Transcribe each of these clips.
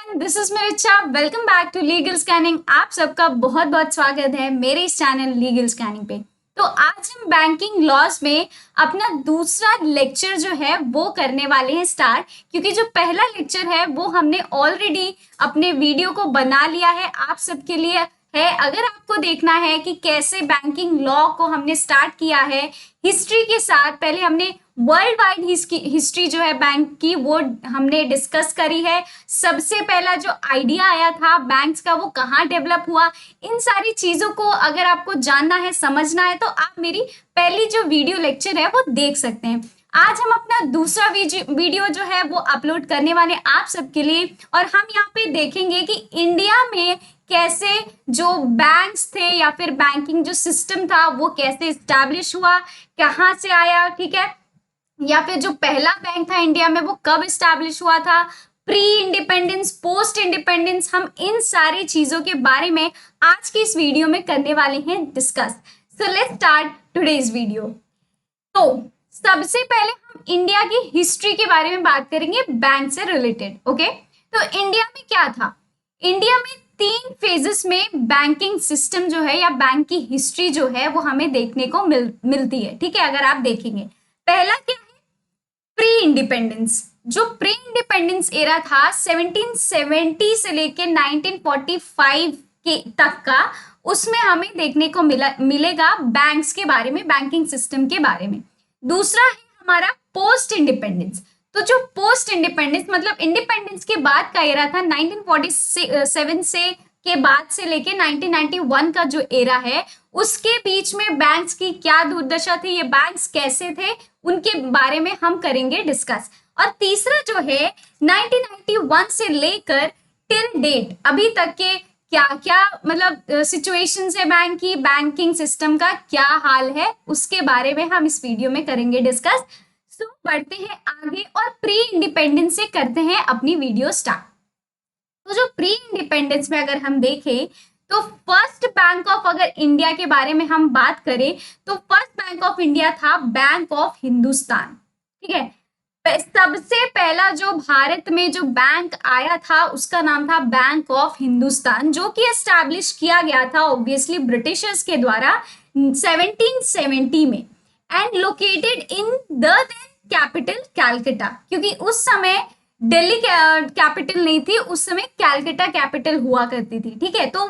Everyone, this is मेरिचा। Welcome back to legal scanning. आप सबका बहुत बहुत स्वागत है मेरे इस चैनल लीगल स्कैनिंग पे। तो आज हम बैंकिंग लॉज में अपना दूसरा लेक्चर जो है वो करने वाले हैं स्टार्ट, क्योंकि जो पहला लेक्चर है वो हमने ऑलरेडी अपने वीडियो को बना लिया है, आप सबके लिए है। अगर आपको देखना है कि कैसे बैंकिंग लॉ को हमने स्टार्ट किया है हिस्ट्री के साथ, पहले हमने वर्ल्ड वाइड हिस्ट्री जो है बैंक की वो हमने डिस्कस करी है। सबसे पहला जो आइडिया आया था बैंक्स का वो कहाँ डेवलप हुआ, इन सारी चीजों को अगर आपको जानना है, समझना है, तो आप मेरी पहली जो वीडियो लेक्चर है वो देख सकते हैं। आज हम अपना दूसरा वीडियो जो है वो अपलोड करने वाले आप सबके लिए, और हम यहाँ पे देखेंगे कि इंडिया में कैसे जो बैंक्स थे या फिर बैंकिंग जो सिस्टम था वो कैसे इस्टेब्लिश हुआ, कहाँ से आया, ठीक है, या फिर जो पहला बैंक था इंडिया में वो कब इस्टेब्लिश हुआ था, प्री इंडिपेंडेंस, पोस्ट इंडिपेंडेंस, हम इन सारी चीजों के बारे में आज की इस वीडियो में करने वाले हैं discuss. So let's start today's video. तो सबसे पहले हम इंडिया की हिस्ट्री के बारे में बात करेंगे बैंक से रिलेटेड। ओके, तो इंडिया में क्या था, इंडिया में 3 फेजेस में बैंकिंग सिस्टम जो है या बैंक की हिस्ट्री जो है वो हमें देखने को मिलती है। ठीक है, अगर आप देखेंगे पहला क्या है, प्री इंडिपेंडेंस। जो प्री इंडिपेंडेंस एरा था 1770 से लेके 1945 के तक का, उसमें हमें देखने को मिलेगा बैंक्स के बारे में, बैंकिंग सिस्टम के बारे में। दूसरा है हमारा पोस्ट इंडिपेंडेंस। तो जो पोस्ट इंडिपेंडेंस मतलब इंडिपेंडेंस के बाद का एरा था 1947 से के बाद से लेके 1991 का जो एरा है, उसके बीच में बैंक्स की क्या दुर्दशा थी, ये बैंक्स कैसे थे, उनके बारे में हम करेंगे डिस्कस। और तीसरा जो है 1991 से लेकर टिल डेट अभी तक के क्या क्या मतलब सिचुएशंस है बैंक की, बैंकिंग सिस्टम का क्या हाल है, उसके बारे में हम इस वीडियो में करेंगे डिस्कस। सो बढ़ते हैं आगे और प्री इंडिपेंडेंस से करते हैं अपनी वीडियो स्टार्ट। तो जो प्री इंडिपेंडेंस में अगर हम देखें तो फर्स्ट बैंक ऑफ, अगर इंडिया के बारे में हम बात करें तो फर्स्ट बैंक ऑफ इंडिया था बैंक ऑफ हिंदुस्तान। ठीक है, सबसे पहला जो भारत में जो बैंक आया था उसका नाम था बैंक ऑफ हिंदुस्तान, जो कि एस्टैब्लिश किया गया था ऑब्वियसली ब्रिटिशर्स के द्वारा 1770 में, and located in the capital Calcutta, क्योंकि उस समय दिल्ली कैपिटल नहीं थी, उस समय कैलकाटा कैपिटल हुआ करती थी। ठीक है, तो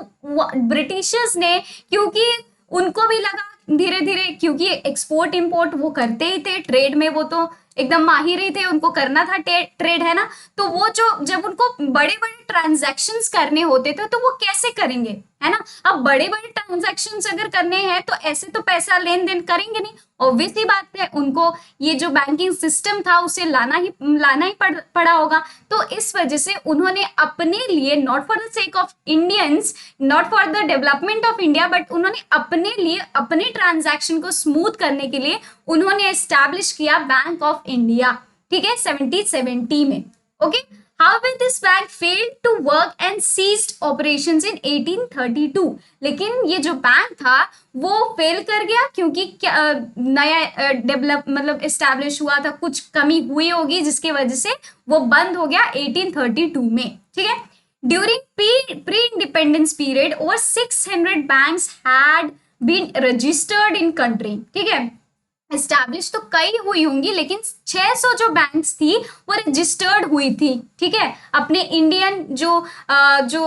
ब्रिटिशर्स ने, क्योंकि उनको भी लगा धीरे धीरे, क्योंकि एक्सपोर्ट इंपोर्ट वो करते ही थे, ट्रेड में वो तो एकदम माहिर ही थे, उनको करना था ट्रेड, है ना, तो वो जो जब उनको बड़े बड़े ट्रांजैक्शंस करने होते थे तो वो कैसे करेंगे, है ना। अब बड़े बड़े ट्रांजैक्शंस अगर करने हैं तो ऐसे तो पैसा लेन देन करेंगे नहीं, ऑब्वियसली बात है, उनको ये जो बैंकिंग सिस्टम था उसे लाना ही पड़ा होगा। तो इस वजह से उन्होंने अपने लिए, not for the sake of Indians, not for the development of India, but उन्होंने अपने लिए, अपने ट्रांजैक्शन को स्मूथ करने के लिए उन्होंने एस्टैब्लिश किया बैंक ऑफ इंडिया। ठीक है, 1770 में। Okay, However, this bank failed to work and ceased operations in 1832. लेकिन ये जो बैंक था वो फेल कर गया, क्योंकि नया डेवलप मतलब एस्टैब्लिश हुआ था, कुछ कमी हुई होगी जिसकी वजह से वो बंद हो गया 1832 में। ठीक है, during pre independence period over 600 banks had been registered in country. ठीक है, एस्टैब्लिश तो कई हुई होंगी, लेकिन 600 जो बैंक्स थी वो रजिस्टर्ड हुई थी। ठीक है, अपने इंडियन जो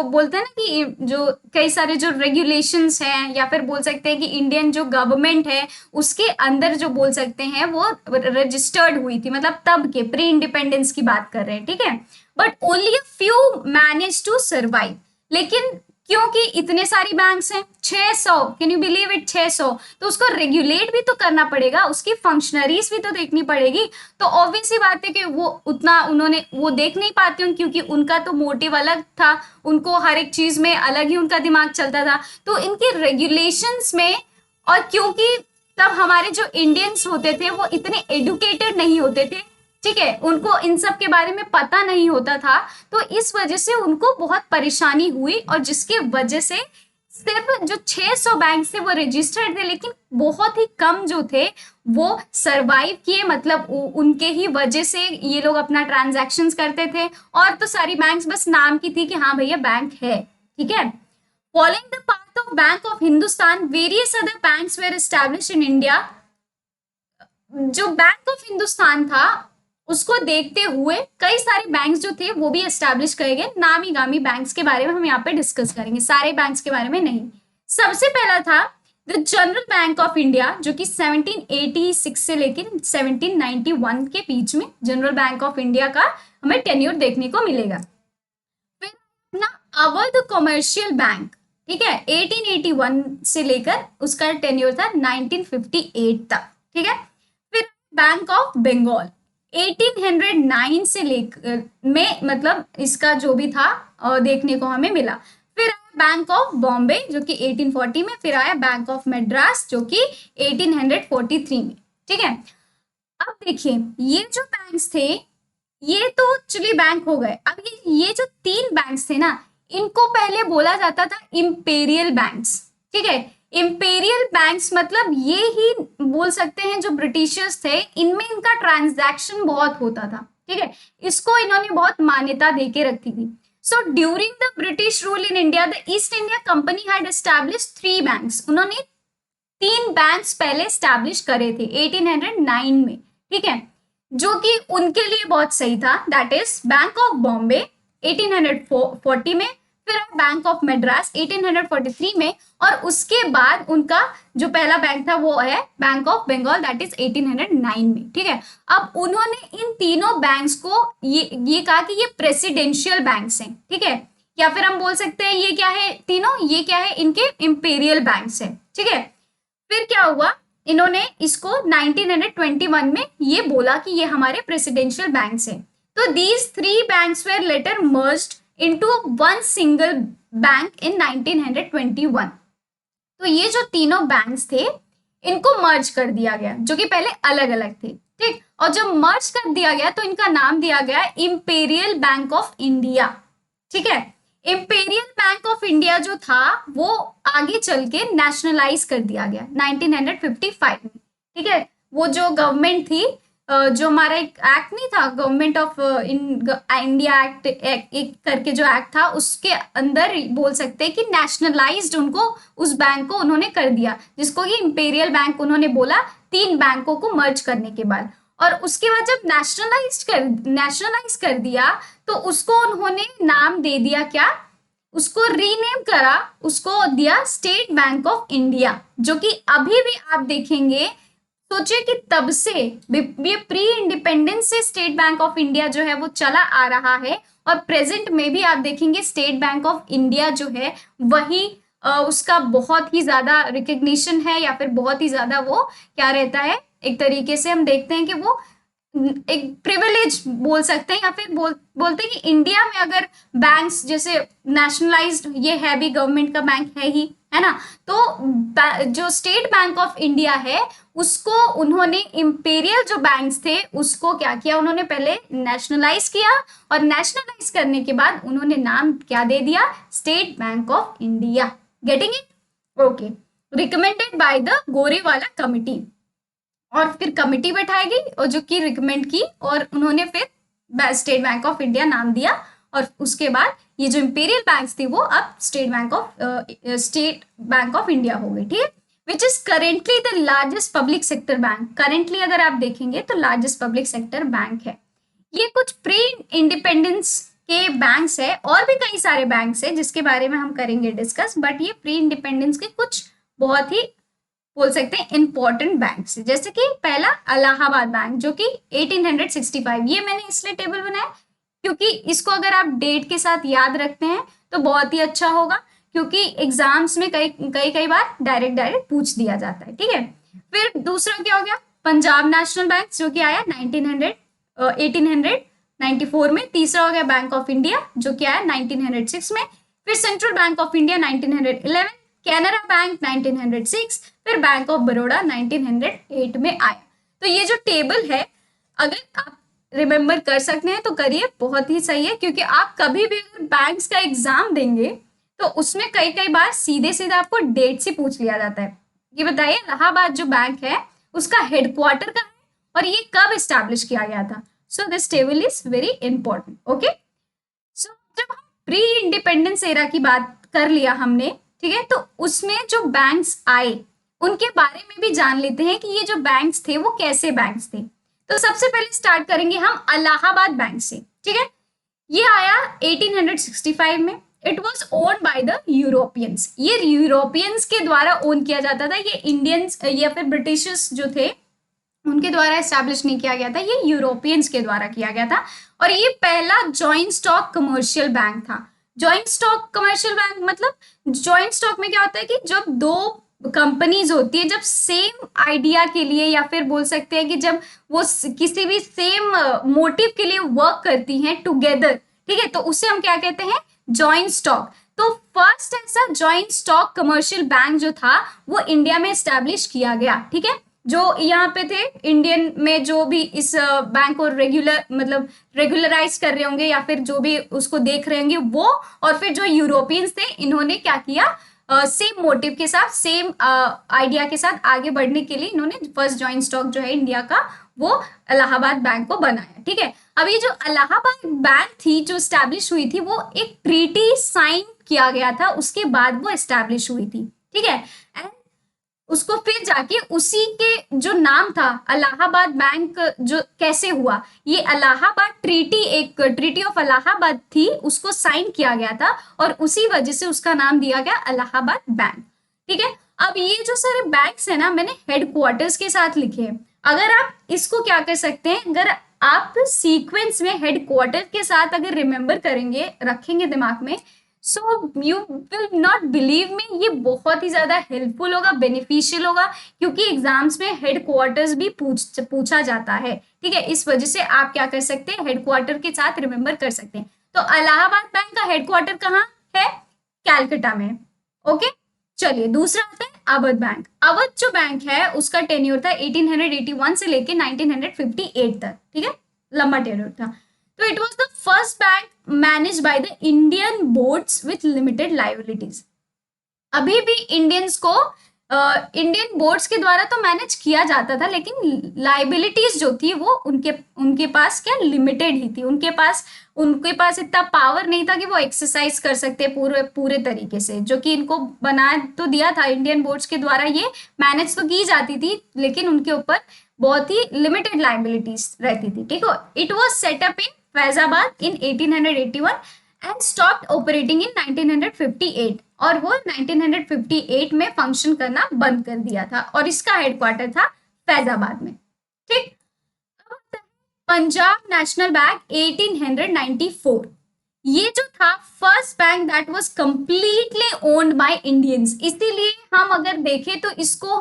बोलते हैं ना कि जो कई सारे जो रेगुलेशंस हैं, या फिर बोल सकते हैं कि इंडियन जो गवर्नमेंट है उसके अंदर जो बोल सकते हैं वो रजिस्टर्ड हुई थी, मतलब तब के प्री इंडिपेंडेंस की बात कर रहे हैं। ठीक है, but only a few manage to survive. लेकिन क्योंकि इतने सारी बैंक्स हैं, 600, कैन यू बिलीव इट, 600, तो उसको रेगुलेट भी तो करना पड़ेगा, उसकी फंक्शनरीज भी तो देखनी पड़ेगी। तो ऑब्वियसली बात है कि वो उतना उन्होंने वो देख नहीं पाते हैं, क्योंकि उनका तो मोटिव अलग था, उनको हर एक चीज में अलग ही उनका दिमाग चलता था। तो इनके रेगुलेशंस में, और क्योंकि तब हमारे जो इंडियंस होते थे वो इतने एडुकेटेड नहीं होते थे, ठीक है, उनको इन सब के बारे में पता नहीं होता था, तो इस वजह से उनको बहुत परेशानी हुई, और जिसके वजह से सिर्फ जो 600 बैंक थे वो रजिस्टर्ड थे, लेकिन बहुत ही कम जो थे वो सरवाइव किए, मतलब उनके ही वजह से ये लोग अपना ट्रांजैक्शंस करते थे। और तो सारी बैंक्स बस नाम की थी कि हाँ भैया बैंक है, ठीक है। Following the path of bank of Hindustan, various other banks were establish in India. जो बैंक ऑफ हिंदुस्तान था उसको देखते हुए कई सारे बैंक्स जो थे वो भी एस्टैब्लिश किए गए। नामी गामी बैंक्स के बारे में हम यहाँ पे डिस्कस करेंगे, सारे बैंक्स के बारे में नहीं। सबसे पहला था the general bank of India, जो कि 1786 से लेकर 1791 के बीच में जनरल बैंक ऑफ इंडिया का हमें टेन्योर देखने को मिलेगा। फिर अपना अवध कॉमर्शियल बैंक, ठीक है, 1881 से लेकर उसका टेन्योर था 1958 तक, ठीक है। फिर बैंक ऑफ बंगाल 1809 से लेकर में, मतलब इसका जो भी था देखने को हमें मिला। फिर आया बैंक ऑफ बॉम्बे जो कि 1840 में। फिर आया बैंक ऑफ मद्रास जो कि 1843 में, ठीक है। अब देखिए ये जो बैंक्स थे ये तो एक्चुअली बैंक हो गए। अब ये जो 3 बैंक्स थे ना, इनको पहले बोला जाता था इंपेरियल बैंक्स, ठीक है। इंपेरियल बैंक्स मतलब ये ही बोल सकते हैं जो ब्रिटिशर्स थे, इनमें इनका ट्रांजैक्शन बहुत होता था, ठीक है। इसको इन्होंने बहुत मान्यता देके रखी थी। So during the British rule in India, the east India company had establish 3 banks. उन्होंने 3 बैंक्स पहले एस्टैब्लिश करे थे 1809 में, ठीक है, जो कि उनके लिए बहुत सही था। That is bank of Bombay 1840 में, फिर बैंक ऑफ मद्रास 1843 में, और उसके बाद उनका जो पहला बैंक था वो है bank of Bengal, that is 1809 में, ठीक है। अब उन्होंने इन तीनों बैंक्स को ये कहा कि ये प्रेसिडेंशियल बैंक्स हैं, ठीक है, या फिर हम बोल सकते हैं ये क्या है तीनों, ये क्या है, इनके इंपेरियल बैंक्स हैं, ठीक है। फिर क्या हुआ, इन्होंने इसको 1921 में ये बोला कि ये हमारे प्रेसिडेंशियल बैंक्स हैं। तो these 3 banks were later merged into one single bank in 1921। तो ये जो तीनों बैंक्स थे इनको मर्ज कर दिया गया, जो कि पहले अलग अलग थे, ठीक। और जब मर्ज कर दिया गया तो इनका नाम दिया गया इंपेरियल बैंक ऑफ इंडिया, ठीक है। इंपेरियल बैंक ऑफ इंडिया जो था वो आगे चल के नेशनलाइज कर दिया गया 1955 में, ठीक है। वो जो गवर्नमेंट थी, जो हमारा एक एक्ट नहीं था, गवर्नमेंट ऑफ इंडिया एक्ट एक करके जो एक्ट था, उसके अंदर बोल सकते हैं कि नेशनलाइज्ड उनको उस बैंक को उन्होंने कर दिया, जिसको कि इंपेरियल बैंक उन्होंने बोला 3 बैंकों को मर्ज करने के बाद। और उसके बाद जब नेशनलाइज कर दिया तो उसको उन्होंने नाम दे दिया क्या, उसको रीनेम करा, उसको दिया स्टेट बैंक ऑफ इंडिया, जो कि अभी भी आप देखेंगे, सोचिए कि तब से ये प्री इंडिपेंडेंस से स्टेट बैंक ऑफ इंडिया जो है वो चला आ रहा है, और प्रेजेंट में भी आप देखेंगे स्टेट बैंक ऑफ इंडिया जो है वही उसका बहुत ही ज्यादा रिकग्निशन है, या फिर बहुत ही ज्यादा वो क्या रहता है, एक तरीके से हम देखते हैं कि वो एक प्रिविलेज बोल सकते हैं, या फिर बोलते हैं कि इंडिया में अगर बैंक्स जैसे नेशनलाइज्ड, ये है भी गवर्नमेंट का बैंक है ही, है ना। तो जो स्टेट बैंक ऑफ इंडिया है उसको उन्होंने इंपेरियल जो बैंक्स थे उसको क्या किया, उन्होंने पहले नेशनलाइज किया, और नेशनलाइज करने के बाद उन्होंने नाम क्या दे दिया, State Bank of India. Getting it? Okay. Recommended by the Gorewala committee, और फिर कमिटी बैठाई गई और जो कि रिकमेंड की, और उन्होंने फिर स्टेट बैंक ऑफ इंडिया नाम दिया, और उसके बाद ये जो इंपेरियल बैंक्स थी वो अब स्टेट बैंक ऑफ इंडिया हो गई, ठीक है। Which is currently the largest public sector bank. Currently अगर आप देखेंगे तो लार्जेस्ट पब्लिक सेक्टर बैंक है। ये कुछ प्री इंडिपेंडेंस के बैंक्स है, और भी कई सारे बैंक्स है जिसके बारे में हम करेंगे डिस्कस, बट ये प्री इंडिपेंडेंस के कुछ बहुत ही बोल सकते हैं इंपॉर्टेंट बैंक्स, जैसे कि पहला इलाहाबाद बैंक जो कि 1865। ये मैंने इसलिए टेबल बनाया क्योंकि इसको अगर आप डेट के साथ याद रखते हैं तो बहुत ही अच्छा होगा, क्योंकि एग्जाम्स में कई बार डायरेक्ट पूछ दिया जाता है, ठीक है। फिर दूसरा क्या हो गया, पंजाब नेशनल बैंक जो कि आया 1894 में। तीसरा हो गया बैंक ऑफ इंडिया जो कि आया 1906 में। फिर central Bank of India 1911, Canara bank 1906, फिर बैंक ऑफ बड़ौदा 1908 में आया। तो ये जो टेबल है अगर आप रिमेम्बर कर सकते हैं तो करिए, बहुत ही सही है, क्योंकि आप कभी भी अगर बैंक्स का एग्जाम देंगे तो उसमें कई बार सीधे आपको डेट से पूछ लिया जाता है। ये बताइए इलाहाबाद जो बैंक है उसका हेडक्वार्टर कहाँ है और ये कब एस्टैब्लिश किया गया था। So this table is very important. Okay, so जब हम प्री इंडिपेंडेंस एरा की बात कर लिया हमने, ठीक है, तो उसमें जो बैंक्स आए उनके बारे में भी जान लेते हैं कि ये जो बैंक्स थे वो कैसे बैंक्स थे। तो सबसे पहले स्टार्ट करेंगे हम इलाहाबाद बैंक से, ठीक है। ये आया 1865 में। It was own by the Europeans, ये यूरोपियंस के द्वारा ओन किया जाता था, ये इंडियंस या फिर ब्रिटिशर्स जो थे उनके द्वारा एस्टैब्लिश नहीं किया गया था, ये यूरोपियंस के द्वारा किया गया था। और ये पहला जॉइंट स्टॉक कमर्शियल बैंक था। जॉइंट स्टॉक कमर्शियल बैंक मतलब जॉइंट स्टॉक में क्या होता है कि जब दो कंपनीज होती है, जब सेम आइडिया के लिए या फिर बोल सकते हैं कि जब वो किसी भी सेम मोटिव के लिए वर्क करती हैं टुगेदर, ठीक है, तो उसे हम क्या कहते हैं, जॉइंट स्टॉक। तो फर्स्ट ऐसा जॉइंट स्टॉक कमर्शियल बैंक जो था वो इंडिया में एस्टैब्लिश किया गया, ठीक है। जो यहाँ पे थे इंडियन में जो भी इस बैंक को रेगुलराइज कर रहे होंगे या फिर जो भी उसको देख रहे होंगे वो, और फिर जो यूरोपियंस थे इन्होंने क्या किया, सेम मोटिव के साथ, सेम आइडिया के साथ आगे बढ़ने के लिए इन्होंने फर्स्ट जॉइंट स्टॉक जो है इंडिया का वो इलाहाबाद बैंक को बनाया, ठीक है। अब ये जो इलाहाबाद बैंक थी जो स्टैब्लिश हुई थी वो एक ट्रीटी साइन किया गया था, उसके बाद वो एस्टैब्लिश हुई थी, ठीक है। एंड उसको फिर जाके उसी के जो नाम था इलाहाबाद बैंक जो कैसे हुआ, ये इलाहाबाद ट्रीटी, एक ट्रीटी ऑफ इलाहाबाद थी, उसको साइन किया गया था और उसी वजह से उसका नाम दिया गया इलाहाबाद बैंक, ठीक है। अब ये जो सारे बैंक्स है ना मैंने हेडक्वार्टर्स के साथ लिखे हैं। अगर आप इसको क्या कर सकते हैं, अगर आप सीक्वेंस में हेडक्वार्टर के साथ अगर रिमेंबर करेंगे, रखेंगे दिमाग में, so you will not believe में, ये बहुत ही ज्यादा हेल्पफुल होगा, बेनिफिशियल होगा, क्योंकि एग्जाम्स में हेडक्वार्टर्स भी पूछा जाता है, ठीक है। इस वजह से आप क्या कर सकते हैं, हेडक्वार्टर के साथ रिमेंबर कर सकते हैं। तो इलाहाबाद बैंक का हेडक्वार्टर कहाँ है, कैलकाटा में। ओके, चलिए दूसरा आता है अवध बैंक। अवध जो बैंक है उसका टेन्योर था 1881 से लेके 1958 तक, ठीक है, लंबा टेन्योर था। तो it was the first bank manage by the Indian boards with limited liabilities. अभी भी इंडियंस को इंडियन बोर्ड्स के द्वारा तो मैनेज किया जाता था, लेकिन लाइबिलिटीज जो थी वो उनके पास क्या लिमिटेड ही थी। उनके पास इतना पावर नहीं था कि वो एक्सरसाइज कर सकते पूरे तरीके से, जो कि इनको बना तो दिया था इंडियन बोर्ड्स के द्वारा, ये मैनेज तो की जाती थी लेकिन उनके ऊपर बहुत ही लिमिटेड लाइबिलिटीज रहती थी, ठीक है। It was setup in Faizabad in 1881 and stopped operating in 1958, और वो 1958 में फंक्शन करना बंद कर दिया था और इसका हेडक्वार्टर था फैजाबाद में, ठीक। पंजाब नेशनल बैंक 1894, ये जो था first bank that was completely owned by Indians, इसीलिए हम अगर देखें तो इसको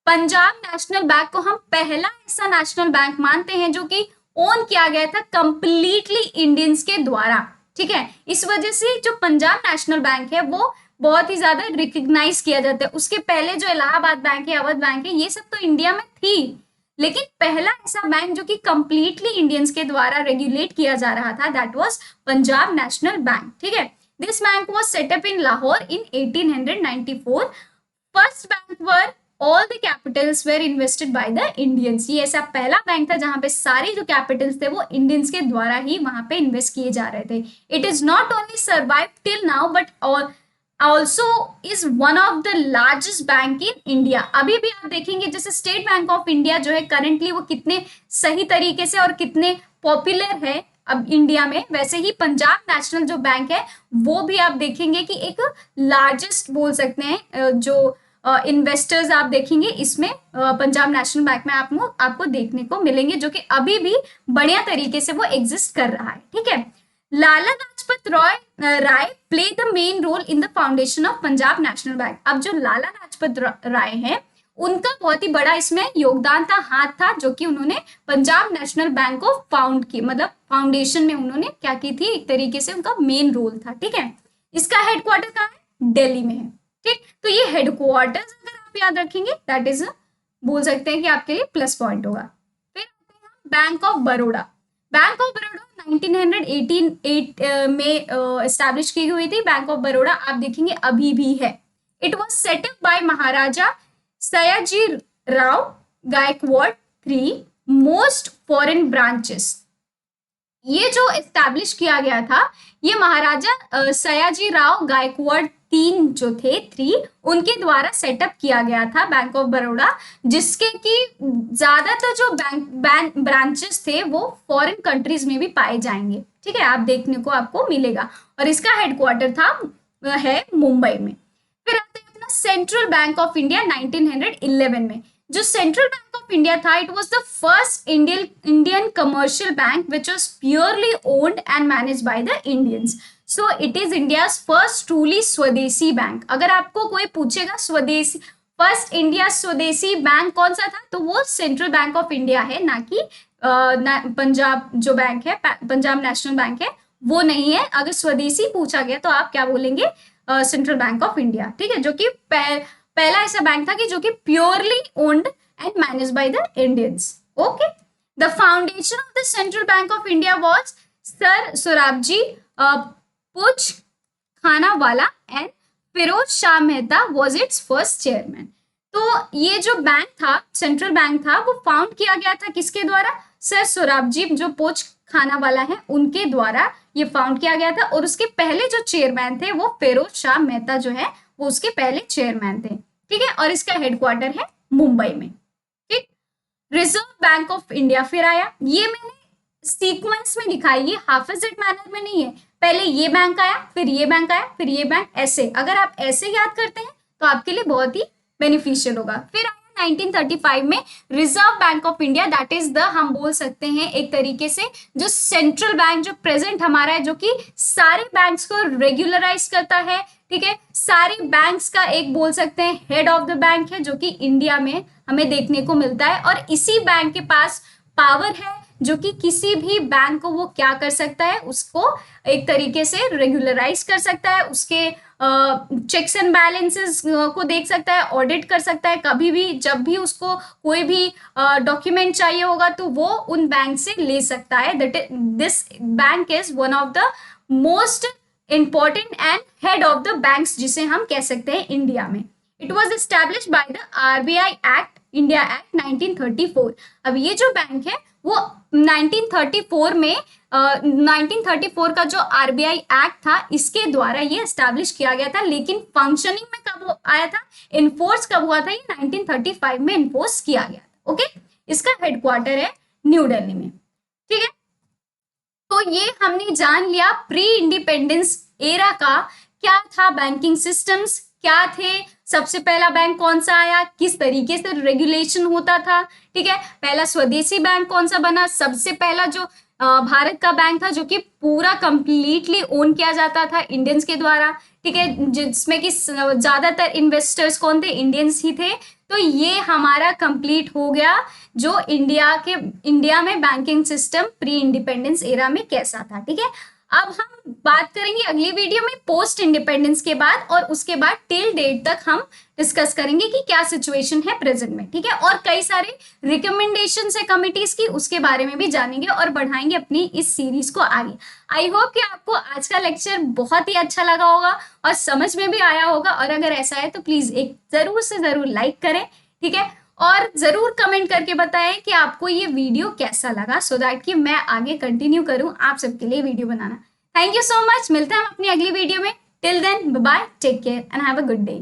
पंजाब नेशनल बैंक को हम पहला ऐसा नेशनल बैंक मानते हैं जो कि ओन किया गया था कंप्लीटली इंडियंस के द्वारा, ठीक है। इस वजह से जो पंजाब नेशनल बैंक है वो बहुत ही ज्यादा रिकग्नाइज किया जाता है। उसके पहले जो इलाहाबाद बैंक है, अवध बैंक है, ये सब तो इंडिया में थी, लेकिन पहला ऐसा बैंक जो कि कंप्लीटली इंडियंस के द्वारा रेगुलेट किया जा रहा था that was Punjab national bank, ठीक है। This bank was set up in Lahore in 1894। First bank where all the capitals were invested by the Indians, ये ऐसा पहला बैंक था जहां पे सारे जो कैपिटल्स थे वो इंडियंस के द्वारा ही वहां पे इन्वेस्ट किए जा रहे थे। It is not only survive till now but also is one of the largest bank in India. अभी भी आप देखेंगे जैसे स्टेट बैंक ऑफ इंडिया जो है करंटली वो कितने सही तरीके से और कितने पॉपुलर है अब इंडिया में, वैसे ही पंजाब नेशनल जो बैंक है वो भी आप देखेंगे कि एक लार्जेस्ट बोल सकते हैं जो इन्वेस्टर्स आप देखेंगे इसमें पंजाब नेशनल बैंक में आपको देखने को मिलेंगे, जो कि अभी भी बढ़िया तरीके से वो एग्जिस्ट कर रहा है, ठीक है। Lala Lajpat Rai play the main role in the foundation of Punjab national Bank. अब जो लाला लाजपत राय हैं उनका बहुत ही बड़ा इसमें योगदान था, हाथ था, जो कि उन्होंने पंजाब नेशनल बैंक को फाउंड की, मतलब फाउंडेशन में उन्होंने क्या की थी, एक तरीके से उनका मेन रोल था, ठीक है। इसका हेडक्वार्टर कहाँ है, दिल्ली में है, ठीक। तो ये हेडक्वार्टर्स अगर आप याद रखेंगे दैट इज बोल सकते हैं कि आपके लिए प्लस पॉइंट होगा। फिर bank of Baroda. Bank of Baroda 1918 में एस्टैब्लिश की हुई थी। बैंक ऑफ बड़ौदा आप देखेंगे अभी भी है। It was set up by Maharaja Sayaji Rao Gaekwad 3 most foreign branches. ये जो एस्टैब्लिश किया गया था, ये महाराजा सयाजी राव गायकवाड़ 3 जो थे 3 उनके द्वारा सेटअप किया गया था बैंक ऑफ बड़ौदा, जिसके कि ज्यादातर जो बैंक ब्रांचेस थे वो फॉरेन कंट्रीज में भी पाए जाएंगे। ठीक है, आप देखने को आपको मिलेगा, और इसका हेडक्वार्टर था है मुंबई में। फिर आते हैं अपना सेंट्रल बैंक ऑफ इंडिया 1911 में। जो सेंट्रल बैंक ऑफ इंडिया था, it was the first Indian commercial bank which was purely owned and manage by the Indians. So it is India's first truly स्वदेशी बैंक। अगर आपको कोई पूछेगा स्वदेशी first India स्वदेशी बैंक कौन सा था, तो वो सेंट्रल बैंक ऑफ इंडिया है, ना कि पंजाब जो बैंक है, पंजाब नेशनल बैंक है, वो नहीं है। अगर स्वदेशी पूछा गया तो आप क्या बोलेंगे, सेंट्रल बैंक ऑफ इंडिया। ठीक है, जो कि पहला ऐसा बैंक था कि जो कि purely owned and manage by the Indians. Okay, the foundation of the Central Bank of India was sir Sorabji Pochkhanawala and Firoz Shah Mehta was its first chairman. तो ये जो बैंक था, सेंट्रल बैंक था, वो फाउंड किया गया था किसके द्वारा, सर सोराबजी जो पोच खानावाला है उनके द्वारा ये फाउंड किया गया था, और उसके पहले जो चेयरमैन थे वो फिरोज शाह मेहता जो है वो उसके पहले चेयरमैन थे। ठीक है, और इसका हेडक्वार्टर है मुंबई में। ठीक, रिजर्व बैंक ऑफ इंडिया फिर आया। ये मैंने सीक्वेंस में लिखा है, ये हाफिजेड मैनर में नहीं है। पहले ये बैंक आया, फिर ये बैंक आया, फिर ये बैंक, ऐसे। अगर आप ऐसे याद करते हैं तो आपके लिए बहुत ही बेनिफिशियल होगा। फिर आया 1935 में reserve bank of India, that is the, हम बोल सकते हैं एक तरीके से जो सेंट्रल बैंक जो प्रेजेंट हमारा है, जो कि सारे बैंक्स को रेगुलराइज करता है। ठीक है, सारे बैंक्स का एक बोल सकते हैं हेड ऑफ द बैंक है, जो कि इंडिया में हमें देखने को मिलता है, और इसी बैंक के पास पावर है जो कि किसी भी बैंक को वो क्या कर सकता है, उसको एक तरीके से रेगुलराइज कर सकता है, उसके चेक्स एंड बैलेंसेस को देख सकता है, ऑडिट कर सकता है। कभी भी जब भी उसको कोई भी डॉक्यूमेंट चाहिए होगा तो वो उन बैंक से ले सकता है। This bank is one of the most important and head of the banks, जिसे हम कह सकते हैं इंडिया में। It was establish by the RBI act, India act 1934। अब ये जो बैंक है वो 1934 में 1934 का जो RBI एक्ट था, इसके द्वारा ये एस्टैब्लिश किया गया था। लेकिन फंक्शनिंग में कब आया था, इन्फोर्स कब हुआ था, ये 1935 में इन्फोर्स किया गया था। ओके, इसका हेडक्वार्टर है न्यू दिल्ली में। ठीक है, तो ये हमने जान लिया प्री इंडिपेंडेंस एरा का क्या था, बैंकिंग सिस्टम्स क्या थे, सबसे पहला बैंक कौन सा आया, किस तरीके से रेगुलेशन होता था। ठीक है, पहला स्वदेशी बैंक कौन सा बना, सबसे पहला जो भारत का बैंक था जो कि पूरा कंप्लीटली ओन किया जाता था इंडियंस के द्वारा। ठीक है, जिसमें कि ज्यादातर इन्वेस्टर्स कौन थे, इंडियंस ही थे। तो ये हमारा कंप्लीट हो गया जो इंडिया में banking system pre independence era में कैसा था। ठीक है, अब हम बात करेंगे अगली वीडियो में पोस्ट इंडिपेंडेंस के बाद, और उसके बाद टिल डेट तक हम डिस्कस करेंगे कि क्या सिचुएशन है प्रेजेंट में। ठीक है, और कई सारे रिकमेंडेशन है कमिटीज की, उसके बारे में भी जानेंगे और बढ़ाएंगे अपनी इस सीरीज को आगे। आई होप कि आपको आज का लेक्चर बहुत ही अच्छा लगा होगा और समझ में भी आया होगा, और अगर ऐसा है तो प्लीज एक जरूर से जरूर लाइक करें। ठीक है, और जरूर कमेंट करके बताएं कि आपको ये वीडियो कैसा लगा, सो दैट कि मैं आगे कंटिन्यू करूं आप सबके लिए वीडियो बनाना। थैंक यू सो मच, मिलते हैं हम अपनी अगली वीडियो में। Till then bye bye, take care and have a good day.